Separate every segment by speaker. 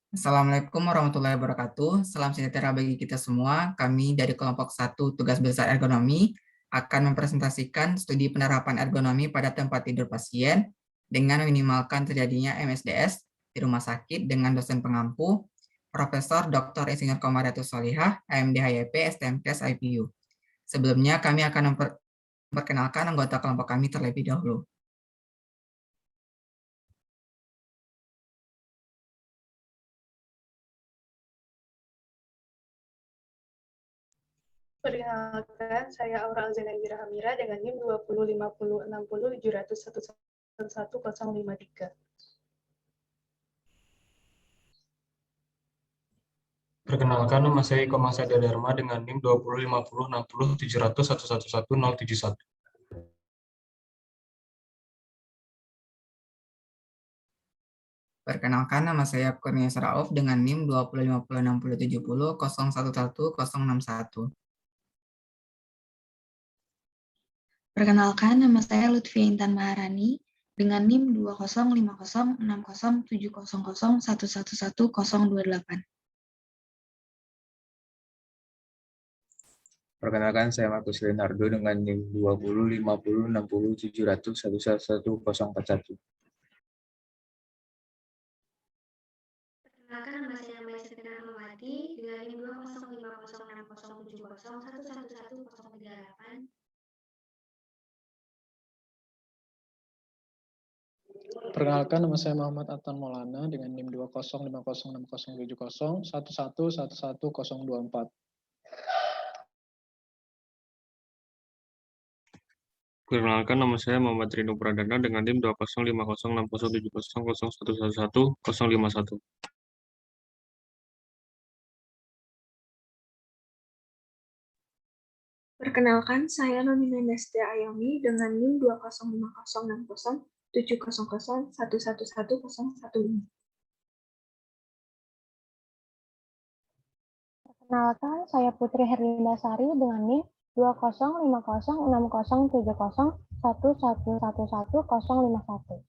Speaker 1: Assalamualaikum warahmatullahi wabarakatuh. Salam sejahtera bagi kita semua. Kami dari kelompok 1 Tugas Besar Ergonomi akan mempresentasikan studi penerapan ergonomi pada tempat tidur pasien dengan meminimalkan terjadinya MSDS di rumah sakit dengan dosen pengampu, Profesor Dr. Insinyur Komariatus Solihah, AMD HYP, STMKes IPU. Sebelumnya kami akan memperkenalkan anggota kelompok kami terlebih dahulu.
Speaker 2: Perkenalkan, saya Aura Alzana Indira Hamira dengan NIM 20506070111053.
Speaker 3: Perkenalkan, nama saya Iko Masada Dharma dengan NIM 20506070111071.
Speaker 1: Perkenalkan, nama saya Kurnia Sarauf dengan NIM 20506070011061.
Speaker 4: Perkenalkan, nama saya Lutfi Intan Maharani dengan NIM 2050607001111028.
Speaker 5: Perkenalkan, saya Markus Leonardo dengan NIM 20506070111041.
Speaker 6: Perkenalkan, nama saya Maya Septiana Rahmawati dengan NIM 20506070111038.
Speaker 7: Perkenalkan, nama saya Muhammad Atan Maulana dengan NIM 2050607011111024.
Speaker 3: Perkenalkan, nama saya Muhammad Rino Pradana dengan NIM 2050607001111051.
Speaker 8: Perkenalkan, saya Nomina Nestia Ayomi dengan NIM 2050607001111015.
Speaker 9: Perkenalkan, saya Putri Herlinda Sari dengan NIM 20506070111051.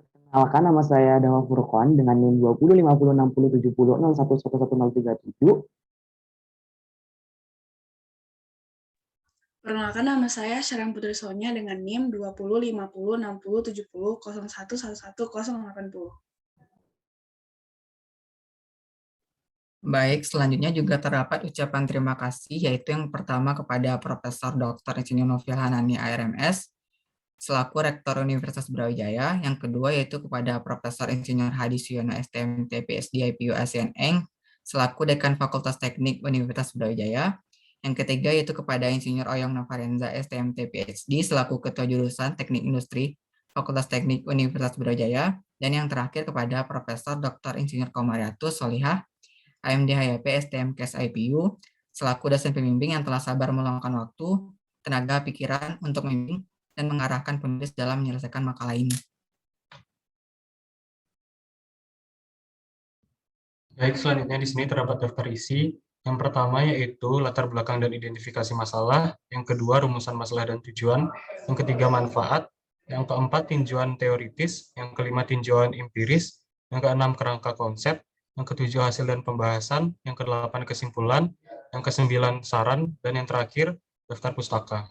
Speaker 10: Perkenalkan, nama saya Dama Furqon dengan NIM 2050607001111037.
Speaker 2: Perkenalkan, nama saya Syarang Putri Sonia dengan NIM 2050607001111080.
Speaker 1: Baik, selanjutnya juga terdapat ucapan terima kasih, yaitu yang pertama kepada Profesor Dr. Insinyur Novial Hanani ARMS, selaku Rektor Universitas Brawijaya. Yang kedua yaitu kepada Profesor Insinyur Hadi Suyono STMT PSD IPU ASEAN Eng, selaku Dekan Fakultas Teknik Universitas Brawijaya. Yang ketiga yaitu kepada Insinyur Oyong Navarenza STMT PhD, selaku Ketua Jurusan Teknik Industri Fakultas Teknik Universitas Brawijaya. Dan yang terakhir kepada Profesor Dr. Insinyur Komariatus Solihah, AMD HYP STMKes IPU, selaku dosen pembimbing yang telah sabar meluangkan waktu, tenaga, pikiran untuk membimbing dan mengarahkan penulis dalam menyelesaikan makalah ini.
Speaker 3: Baik, selanjutnya di sini terdapat daftar isi. Yang pertama yaitu latar belakang dan identifikasi masalah, yang kedua rumusan masalah dan tujuan, yang ketiga manfaat, yang keempat tinjauan teoritis, yang kelima tinjauan empiris, yang keenam kerangka konsep, yang ketujuh hasil dan pembahasan, yang kedelapan kesimpulan, yang kesembilan saran, dan yang terakhir daftar pustaka.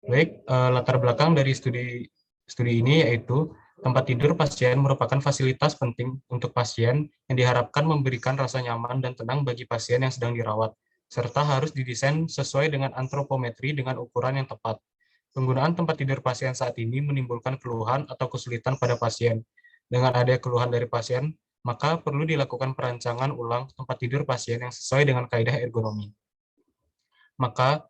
Speaker 3: Baik, latar belakang dari studi ini yaitu tempat tidur pasien merupakan fasilitas penting untuk pasien yang diharapkan memberikan rasa nyaman dan tenang bagi pasien yang sedang dirawat, serta harus didesain sesuai dengan antropometri dengan ukuran yang tepat. Penggunaan tempat tidur pasien saat ini menimbulkan keluhan atau kesulitan pada pasien. Dengan adanya keluhan dari pasien, maka perlu dilakukan perancangan ulang tempat tidur pasien yang sesuai dengan kaidah ergonomi. Maka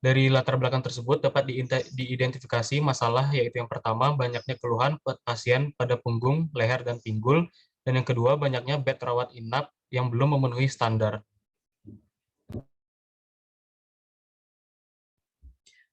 Speaker 3: dari latar belakang tersebut dapat diidentifikasi masalah, yaitu yang pertama banyaknya keluhan pasien pada punggung, leher, dan pinggul, dan yang kedua banyaknya bed rawat inap yang belum memenuhi standar.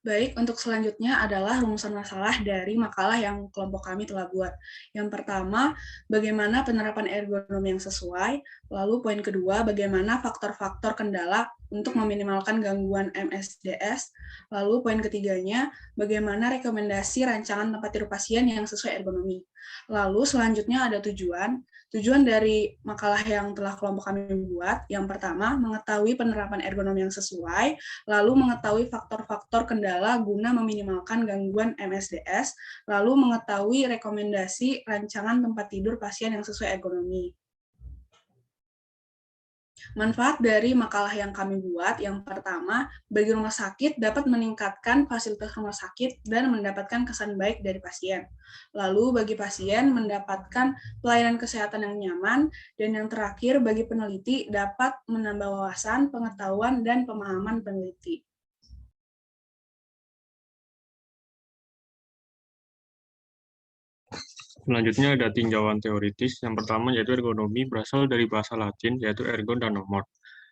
Speaker 2: Baik, untuk selanjutnya adalah rumusan masalah dari makalah yang kelompok kami telah buat. Yang pertama, bagaimana penerapan ergonomi yang sesuai. Lalu poin kedua, bagaimana faktor-faktor kendala untuk meminimalkan gangguan MSDS. Lalu poin ketiganya, bagaimana rekomendasi rancangan tempat tidur pasien yang sesuai ergonomi. Lalu selanjutnya ada tujuan. Tujuan dari makalah yang telah kelompok kami buat, yang pertama, mengetahui penerapan ergonomi yang sesuai, lalu mengetahui faktor-faktor kendala guna meminimalkan gangguan MSDS, lalu mengetahui rekomendasi rancangan tempat tidur pasien yang sesuai ergonomi. Manfaat dari makalah yang kami buat, yang pertama, bagi rumah sakit dapat meningkatkan fasilitas rumah sakit dan mendapatkan kesan baik dari pasien. Lalu bagi pasien mendapatkan pelayanan kesehatan yang nyaman, dan yang terakhir bagi peneliti dapat menambah wawasan, pengetahuan, dan pemahaman peneliti.
Speaker 3: Selanjutnya ada tinjauan teoritis. Yang pertama yaitu ergonomi berasal dari bahasa Latin yaitu ergon dan nomor.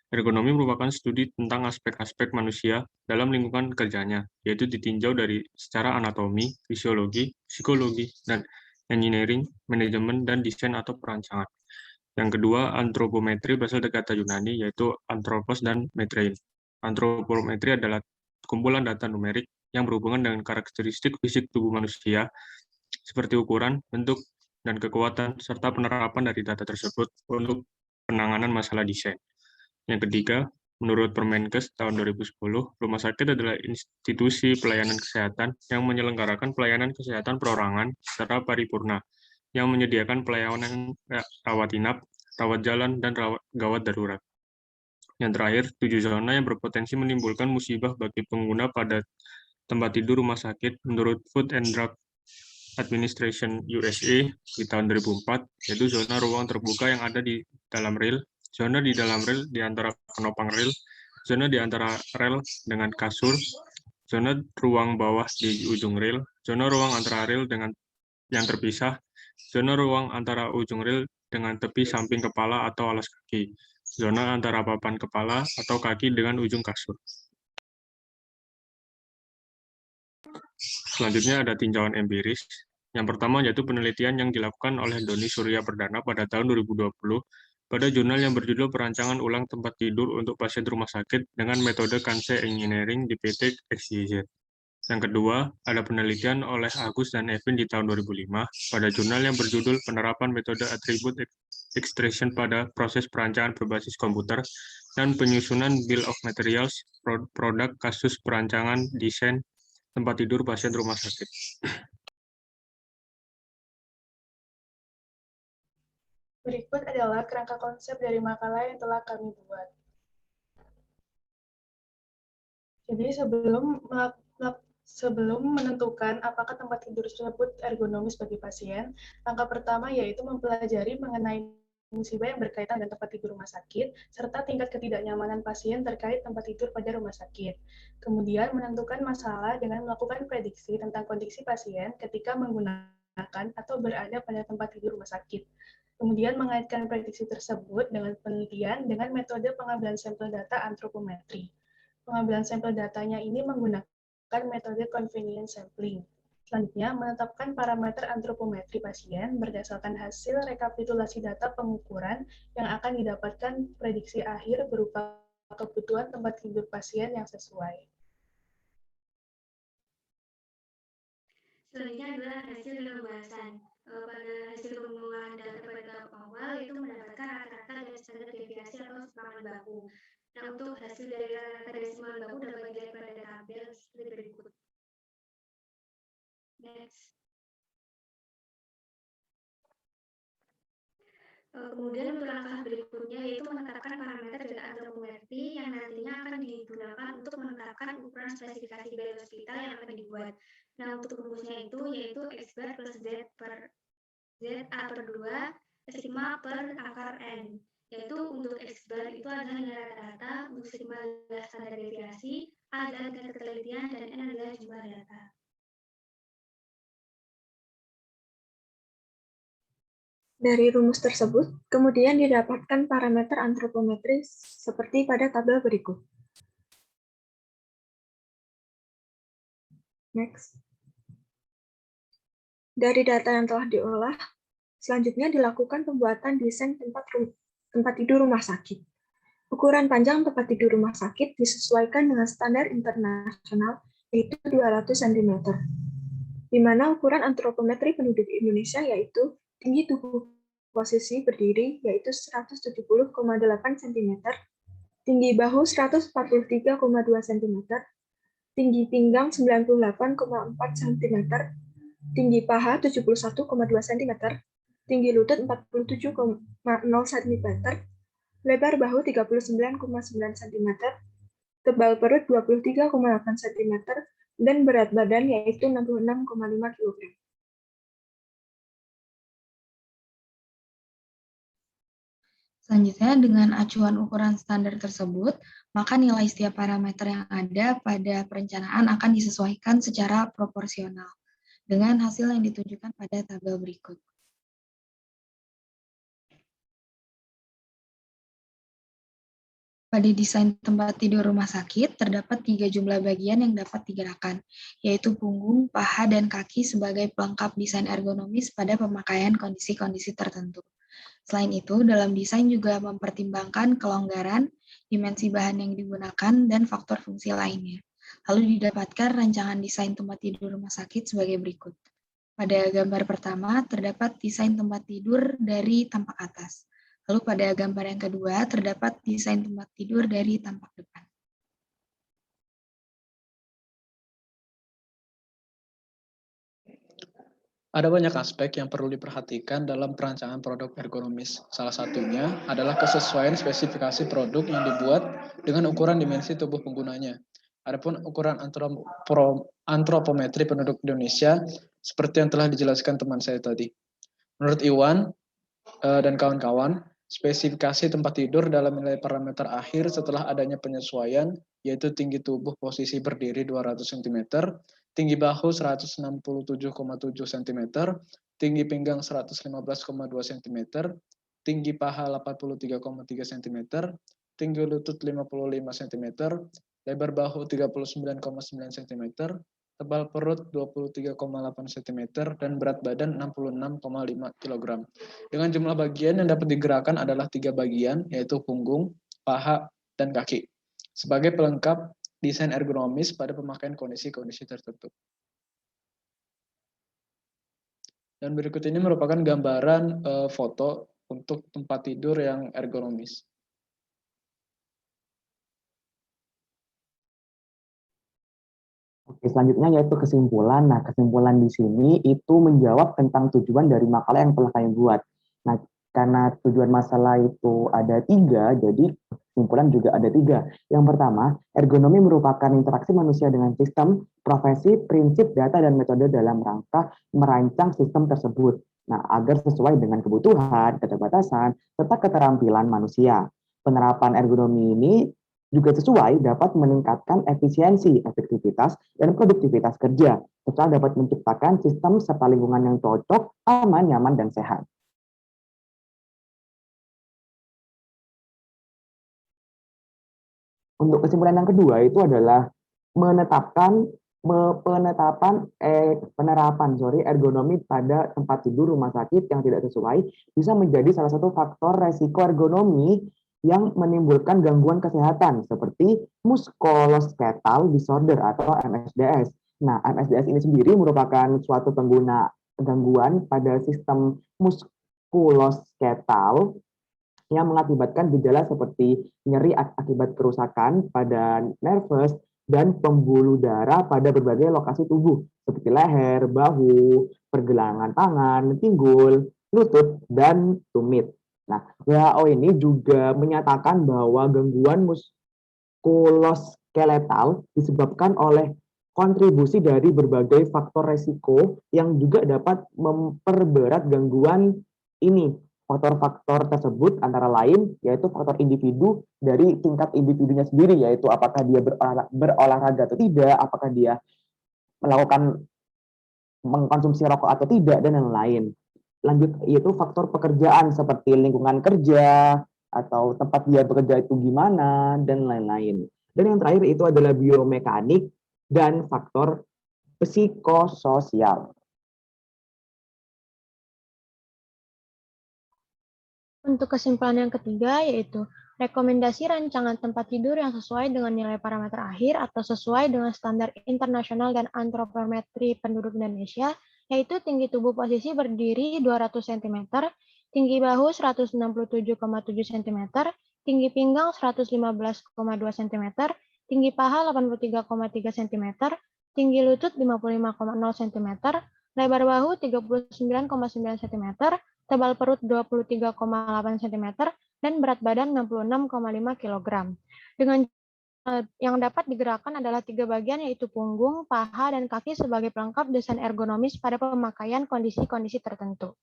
Speaker 3: Ergonomi merupakan studi tentang aspek-aspek manusia dalam lingkungan kerjanya, yaitu ditinjau dari secara anatomi, fisiologi, psikologi, dan engineering, manajemen, dan desain atau perancangan. Yang kedua, antropometri berasal dari kata Yunani, yaitu anthropos dan metrein. Antropometri adalah kumpulan data numerik yang berhubungan dengan karakteristik fisik tubuh manusia, seperti ukuran, bentuk, dan kekuatan, serta penerapan dari data tersebut untuk penanganan masalah desain. Yang ketiga, menurut Permenkes tahun 2010, rumah sakit adalah institusi pelayanan kesehatan yang menyelenggarakan pelayanan kesehatan perorangan secara paripurna, yang menyediakan pelayanan rawat inap, rawat jalan, dan gawat darurat. Yang terakhir, 7 zona yang berpotensi menimbulkan musibah bagi pengguna pada tempat tidur rumah sakit menurut Food and Drug Administration USA di tahun 2004, yaitu zona ruang terbuka yang ada di dalam rel, zona di dalam rel di antara penopang rel, zona di antara rel dengan kasur, zona ruang bawah di ujung rel, zona ruang antara rel dengan yang terpisah, zona ruang antara ujung rel dengan tepi samping kepala atau alas kaki, zona antara papan kepala atau kaki dengan ujung kasur. Selanjutnya ada tinjauan empiris. Yang pertama yaitu penelitian yang dilakukan oleh Doni Surya Perdana pada tahun 2020 pada jurnal yang berjudul Perancangan Ulang Tempat Tidur untuk Pasien Rumah Sakit dengan metode Kansai Engineering di PT XYZ. Yang kedua, ada penelitian oleh Agus dan Evin di tahun 2005 pada jurnal yang berjudul Penerapan Metode Attribute Extraction pada Proses Perancangan Berbasis Komputer dan Penyusunan Bill of Materials Produk Kasus Perancangan Desain Tempat Tidur Pasien Rumah Sakit.
Speaker 8: Berikut adalah kerangka konsep dari makalah yang telah kami buat. Jadi sebelum menentukan apakah tempat tidur tersebut ergonomis bagi pasien, langkah pertama yaitu mempelajari mengenai musibah yang berkaitan dengan tempat tidur rumah sakit, serta tingkat ketidaknyamanan pasien terkait tempat tidur pada rumah sakit. Kemudian menentukan masalah dengan melakukan prediksi tentang kondisi pasien ketika menggunakan atau berada pada tempat tidur rumah sakit. Kemudian mengaitkan prediksi tersebut dengan penelitian dengan metode pengambilan sampel data antropometri. Pengambilan sampel datanya ini menggunakan metode convenience sampling. Selanjutnya, menetapkan parameter antropometri pasien berdasarkan hasil rekapitulasi data pengukuran yang akan didapatkan prediksi akhir berupa kebutuhan tempat tidur pasien yang sesuai.
Speaker 6: Selanjutnya adalah hasil pembahasan. Pada hasil pengolahan data pada tahap awal itu mendapatkan rata-rata dan standar deviasi atau sepaman baku. Nah, untuk hasil dari rata-rata dan sepaman baku dapat dilihat pada tabel seperti berikut. Next. Kemudian untuk langkah berikutnya yaitu menetapkan parameter data antropometri yang nantinya akan digunakan untuk menetapkan ukuran spesifikasi bed hospital yang akan dibuat. Nah, untuk rumusnya itu yaitu X bar plus Z per Z A per 2, sigma per akar N. Yaitu untuk X bar itu adalah nilai rata-rata, untuk sigma adalah standar deviasi, A adalah tingkat ketelitian, dan N adalah jumlah data.
Speaker 8: Dari rumus tersebut, kemudian didapatkan parameter antropometri seperti pada tabel berikut. Next. Dari data yang telah diolah, selanjutnya dilakukan pembuatan desain tempat tidur rumah sakit.
Speaker 11: Ukuran panjang tempat tidur rumah sakit disesuaikan dengan standar internasional, yaitu 200 cm, di mana ukuran antropometri penduduk Indonesia yaitu tinggi tubuh posisi berdiri yaitu 170,8 cm, tinggi bahu 143,2 cm, tinggi pinggang 98,4 cm, tinggi paha 71,2 cm, tinggi lutut 47,0 cm, lebar bahu 39,9 cm, tebal perut 23,8 cm, dan berat badan yaitu 66,5 kg.
Speaker 4: Selanjutnya, dengan acuan ukuran standar tersebut, maka nilai setiap parameter yang ada pada perencanaan akan disesuaikan secara proporsional dengan hasil yang ditunjukkan pada tabel berikut. Pada desain tempat tidur rumah sakit, terdapat 3 jumlah bagian yang dapat digerakkan, yaitu punggung, paha, dan kaki sebagai pelengkap desain ergonomis pada pemakaian kondisi-kondisi tertentu. Selain itu, dalam desain juga mempertimbangkan kelonggaran, dimensi bahan yang digunakan, dan faktor fungsi lainnya. Lalu didapatkan rancangan desain tempat tidur rumah sakit sebagai berikut. Pada gambar pertama, terdapat desain tempat tidur dari tampak atas. Lalu pada gambar yang kedua, terdapat desain tempat tidur dari tampak depan.
Speaker 7: Ada banyak aspek yang perlu diperhatikan dalam perancangan produk ergonomis. Salah satunya adalah kesesuaian spesifikasi produk yang dibuat dengan ukuran dimensi tubuh penggunanya. Adapun ukuran antropometri penduduk Indonesia, seperti yang telah dijelaskan teman saya tadi. Menurut Iwan dan kawan-kawan, spesifikasi tempat tidur dalam nilai parameter akhir setelah adanya penyesuaian, yaitu tinggi tubuh posisi berdiri 200 cm, tinggi bahu 167,7 cm, tinggi pinggang 115,2 cm, tinggi paha 83,3 cm, tinggi lutut 55 cm, lebar bahu 39,9 cm, tebal perut 23,8 cm, dan berat badan 66,5 kg. Dengan jumlah bagian yang dapat digerakkan adalah 3 bagian, yaitu punggung, paha, dan kaki, sebagai pelengkap desain ergonomis pada pemakaian kondisi-kondisi tertentu. Dan berikut ini merupakan gambaran foto untuk tempat tidur yang ergonomis.
Speaker 10: Oke, selanjutnya yaitu kesimpulan. Nah, kesimpulan di sini itu menjawab tentang tujuan dari makalah yang telah kami buat. Nah, karena tujuan masalah itu ada 3, jadi kesimpulan juga ada 3. Yang pertama, ergonomi merupakan interaksi manusia dengan sistem, profesi, prinsip, data, dan metode dalam rangka merancang sistem tersebut. Nah, agar sesuai dengan kebutuhan, keterbatasan, serta keterampilan manusia. Penerapan ergonomi ini juga sesuai dapat meningkatkan efisiensi, efektivitas, dan produktivitas kerja, serta dapat menciptakan sistem serta lingkungan yang cocok, aman, nyaman, dan sehat. Untuk kesimpulan yang kedua itu adalah penerapan ergonomi pada tempat tidur rumah sakit yang tidak sesuai bisa menjadi salah satu faktor resiko ergonomi yang menimbulkan gangguan kesehatan seperti musculoskeletal disorder atau MSDS. Nah, MSDS ini sendiri merupakan suatu gangguan pada sistem musculoskeletal yang mengakibatkan gejala seperti nyeri akibat kerusakan pada nervus dan pembuluh darah pada berbagai lokasi tubuh seperti leher, bahu, pergelangan tangan, pinggul, lutut, dan tumit. Nah, WHO ini juga menyatakan bahwa gangguan muskuloskeletal disebabkan oleh kontribusi dari berbagai faktor resiko yang juga dapat memperberat gangguan ini. Faktor-faktor tersebut antara lain yaitu faktor individu dari tingkat individunya sendiri, yaitu apakah dia berolahraga atau tidak, apakah dia mengkonsumsi rokok atau tidak, dan yang lain. Lanjut, yaitu faktor pekerjaan seperti lingkungan kerja atau tempat dia bekerja itu gimana, dan lain-lain. Dan yang terakhir itu adalah biomekanik dan faktor psikososial.
Speaker 9: Untuk kesimpulan yang ketiga, yaitu Rekomendasi rancangan tempat tidur yang sesuai dengan nilai parameter akhir atau sesuai dengan standar internasional dan antropometri penduduk Indonesia, yaitu tinggi tubuh posisi berdiri 200 cm, tinggi bahu 167,7 cm, tinggi pinggang 115,2 cm, tinggi paha 83,3 cm, tinggi lutut 55,0 cm, lebar bahu 39,9 cm, tebal perut 23,8 cm, dan berat badan 66,5 kg. Dengan yang dapat digerakkan adalah 3 bagian, yaitu punggung, paha, dan kaki sebagai pelengkap desain ergonomis pada pemakaian kondisi-kondisi tertentu.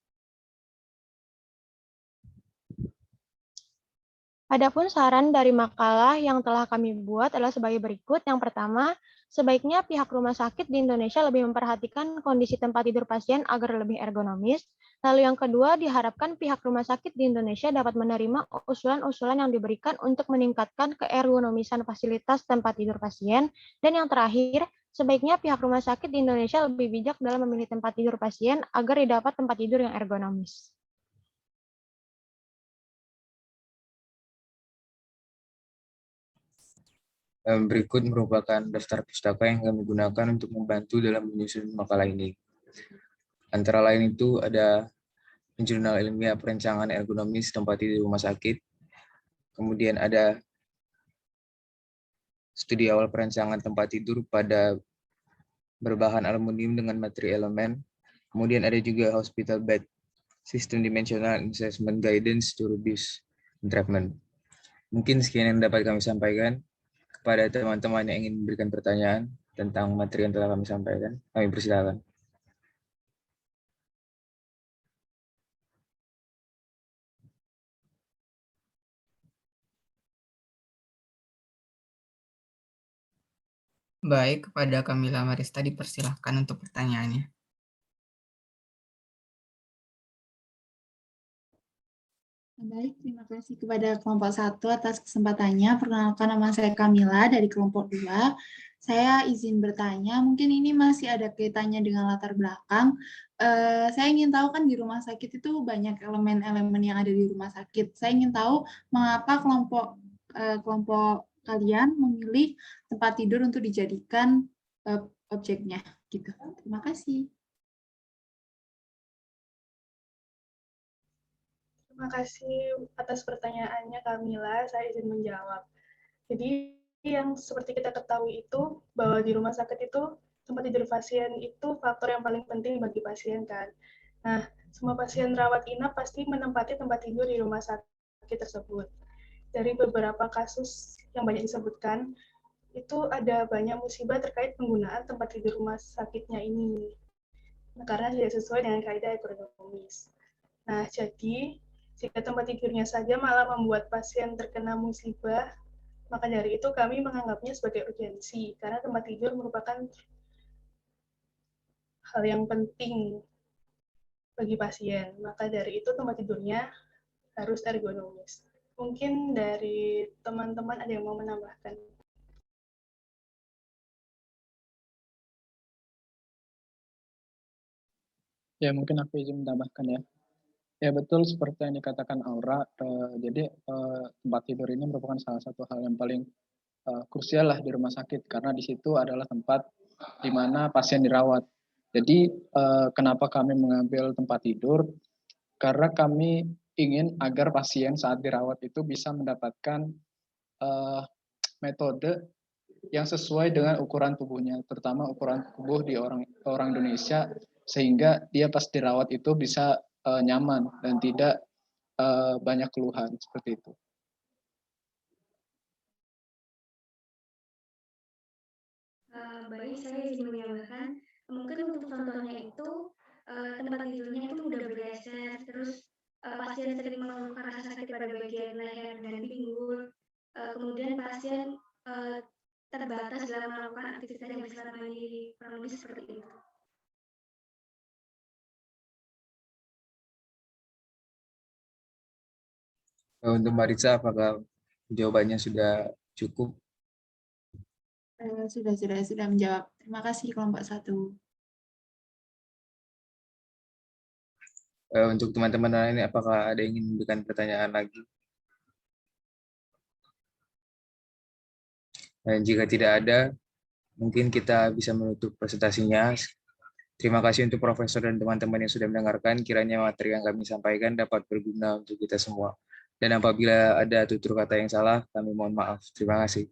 Speaker 9: Adapun saran dari makalah yang telah kami buat adalah sebagai berikut. Yang pertama, sebaiknya pihak rumah sakit di Indonesia lebih memperhatikan kondisi tempat tidur pasien agar lebih ergonomis. Lalu yang kedua, diharapkan pihak rumah sakit di Indonesia dapat menerima usulan-usulan yang diberikan untuk meningkatkan keergonomisan fasilitas tempat tidur pasien. Dan yang terakhir, sebaiknya pihak rumah sakit di Indonesia lebih bijak dalam memilih tempat tidur pasien agar didapat tempat tidur yang ergonomis.
Speaker 5: Berikut merupakan daftar pustaka yang kami gunakan untuk membantu dalam menyusun makalah ini. Antara lain itu ada Jurnal Ilmiah Perancangan Ergonomis Tempat Tidur Rumah Sakit, kemudian ada Studi Awal Perancangan Tempat Tidur pada berbahan aluminium dengan materi elemen, kemudian ada juga Hospital Bed System Dimensional Assessment Guidance to Reduce Entrapment. Mungkin sekian yang dapat kami sampaikan. Kepada teman-teman yang ingin memberikan pertanyaan tentang materi yang telah kami sampaikan, kami persilakan.
Speaker 1: Baik, kepada Kamila Marista dipersilahkan untuk pertanyaannya.
Speaker 12: Baik, terima kasih kepada kelompok 1 atas kesempatannya. Perkenalkan, nama saya Kamila dari kelompok 2. Saya izin bertanya, mungkin ini masih ada kaitannya dengan latar belakang. Saya ingin tahu, kan di rumah sakit itu banyak elemen-elemen yang ada di rumah sakit. Saya ingin tahu mengapa kelompok kalian memilih tempat tidur untuk dijadikan objeknya. Gitu. Terima kasih.
Speaker 8: Terima kasih atas pertanyaannya Kamila, saya izin menjawab. Jadi yang seperti kita ketahui itu bahwa di rumah sakit itu tempat tidur pasien itu faktor yang paling penting bagi pasien kan. Nah, semua pasien rawat inap pasti menempati tempat tidur di rumah sakit tersebut. Dari beberapa kasus yang banyak disebutkan, itu ada banyak musibah terkait penggunaan tempat tidur rumah sakitnya ini. Nah, karena tidak sesuai dengan kaidah ergonomis. Nah, jadi jika tempat tidurnya saja malah membuat pasien terkena musibah, maka dari itu kami menganggapnya sebagai urgensi, karena tempat tidur merupakan hal yang penting bagi pasien. Maka dari itu tempat tidurnya harus ergonomis. Mungkin dari teman-teman ada yang mau menambahkan.
Speaker 7: Ya, mungkin aku izin menambahkan ya. Ya betul seperti yang dikatakan Aura, jadi tempat tidur ini merupakan salah satu hal yang paling krusial lah di rumah sakit, karena di situ adalah tempat di mana pasien dirawat. Jadi kenapa kami mengambil tempat tidur? Karena kami ingin agar pasien saat dirawat itu bisa mendapatkan metode yang sesuai dengan ukuran tubuhnya, terutama ukuran tubuh di orang Indonesia, sehingga dia pas dirawat itu bisa nyaman dan tidak banyak keluhan seperti itu.
Speaker 6: Baik, saya izin menambahkan, mungkin untuk contohnya itu tempat tidurnya itu mudah bergeser, terus pasien sering mengeluhkan rasa sakit pada bagian leher dan pinggul, kemudian pasien terbatas dalam melakukan aktivitas yang bersifat mandiri, kurang lebih seperti itu.
Speaker 5: Untuk Marisa, apakah jawabannya sudah cukup?
Speaker 12: Sudah menjawab. Terima kasih kelompok 1.
Speaker 5: Untuk teman-teman lain, apakah ada yang ingin memberikan pertanyaan lagi? Dan jika tidak ada, mungkin kita bisa menutup presentasinya. Terima kasih untuk Profesor dan teman-teman yang sudah mendengarkan. Kiranya materi yang kami sampaikan dapat berguna untuk kita semua. Dan apabila ada tutur kata yang salah, kami mohon maaf. Terima kasih.